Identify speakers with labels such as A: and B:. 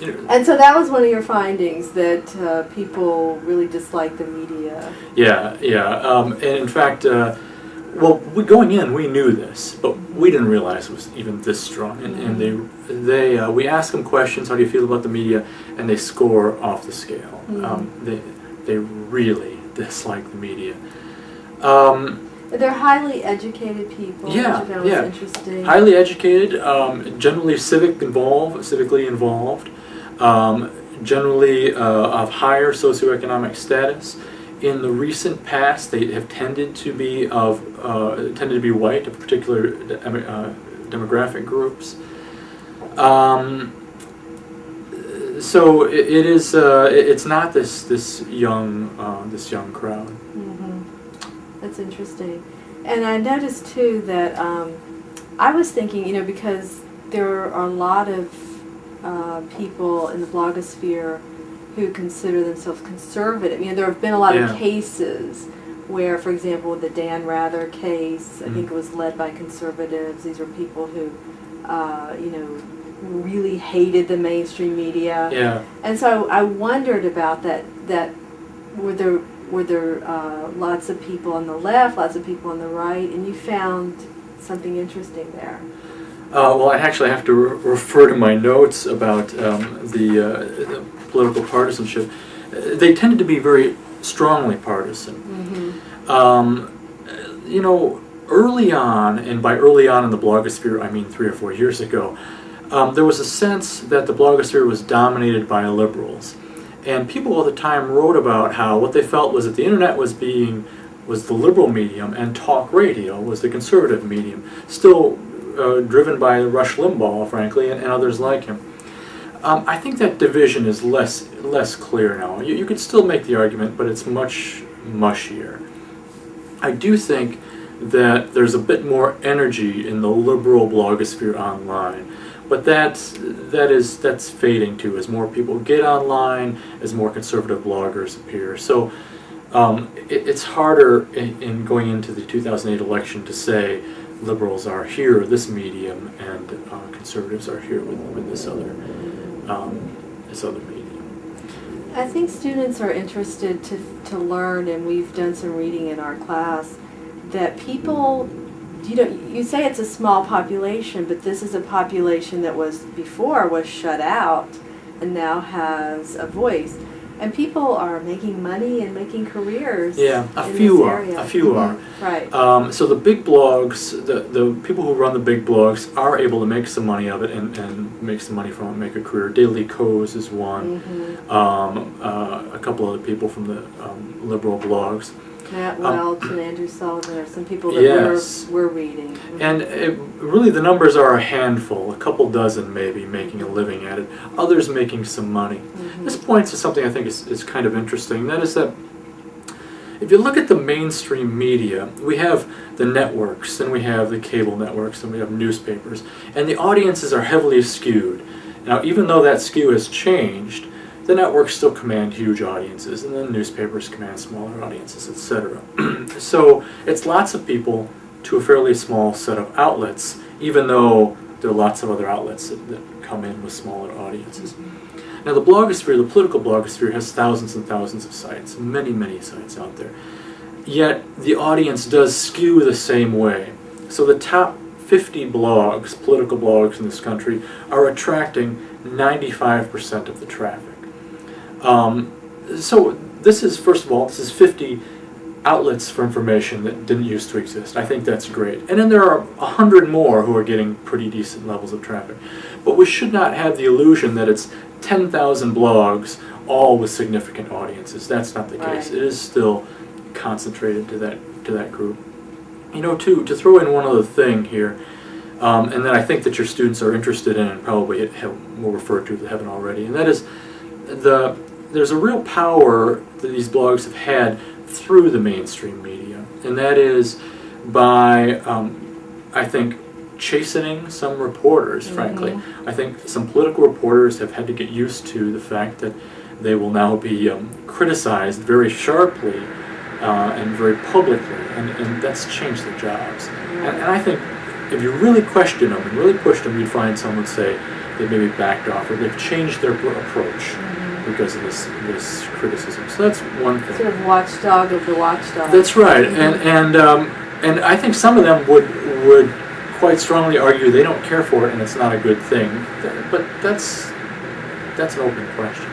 A: And so that was one of your findings, that people really dislike the media.
B: Yeah, yeah. And in fact, well, going in, we knew this, but we didn't realize it was even this strong. And we ask them questions. How do you feel about the media? And they score off the scale. They really dislike the media.
A: They're highly educated people.
B: Yeah,
A: which I found was interesting.
B: Highly educated, generally civically involved, generally of higher socioeconomic status. In the recent past, they have tended to be white, of particular demographic groups. So it is. It's not this young crowd.
A: That's interesting. And I noticed too that I was thinking, because there are a lot of people in the blogosphere who consider themselves conservative. There have been a lot of cases where, for example, the Dan Rather case, I think it was led by conservatives. These were people who, really hated the mainstream media.
B: Yeah.
A: And so I wondered about that were there lots of people on the left, lots of people on the right, and you found something interesting there.
B: Well, I actually have to refer to my notes about the political partisanship. They tended to be very strongly partisan. Early on, and by early on in the blogosphere, I mean 3 or 4 years ago, there was a sense that the blogosphere was dominated by liberals. And people all the time wrote about how what they felt was that the internet was the liberal medium and talk radio was the conservative medium, still driven by Rush Limbaugh, frankly, and others like him. I think that division is less clear now. You could still make the argument, but it's much mushier. I do think that there's a bit more energy in the liberal blogosphere online. But that's fading too, as more people get online, as more conservative bloggers appear. So it's harder in going into the 2008 election to say liberals are here, this medium, and conservatives are here with this other medium.
A: I think students are interested to learn, and we've done some reading in our class, that people, you say it's a small population, but this is a population that before was shut out and now has a voice. And people are making money and making careers.
B: Yeah, a few are.
A: Right.
B: So the big blogs, the people who run the big blogs are able to make some money of it and make some money from it, make a career. Daily Kos is one. A couple other people from the liberal blogs.
A: Matt Welch and Andrew Sullivan are some people that we're reading.
B: And really the numbers are a handful, a couple dozen maybe making a living at it, others making some money. This points to something I think is kind of interesting. That is that if you look at the mainstream media, we have the networks, then we have the cable networks, then we have newspapers, and the audiences are heavily skewed. Now, even though that skew has changed, the networks still command huge audiences, and then newspapers command smaller audiences, etc. So it's lots of people to a fairly small set of outlets, even though there are lots of other outlets that come in with smaller audiences. Now the blogosphere, the political blogosphere, has thousands and thousands of sites, many, many sites out there. Yet the audience does skew the same way. So the top 50 blogs, political blogs in this country, are attracting 95% of the traffic. So this is, first of all, this is 50 outlets for information that didn't used to exist. I think that's great. And then there are 100 more who are getting pretty decent levels of traffic. But we should not have the illusion that it's 10,000 blogs, all with significant audiences. That's not the case. It is still concentrated to that group. To throw in one other thing here, and that I think that your students are interested in and probably will refer to that haven't already, and that is there's a real power that these blogs have had through the mainstream media, and that is by, I think, chastening some reporters, frankly. I think some political reporters have had to get used to the fact that they will now be criticized very sharply and very publicly, and that's changed their jobs. And I think if you really question them and really push them, you'd find some would say they maybe backed off or they've changed their approach because of this criticism. So that's one thing.
A: Sort of watchdog of the watchdog.
B: That's right, and I think some of them would quite strongly argue they don't care for it and it's not a good thing. But that's an open question.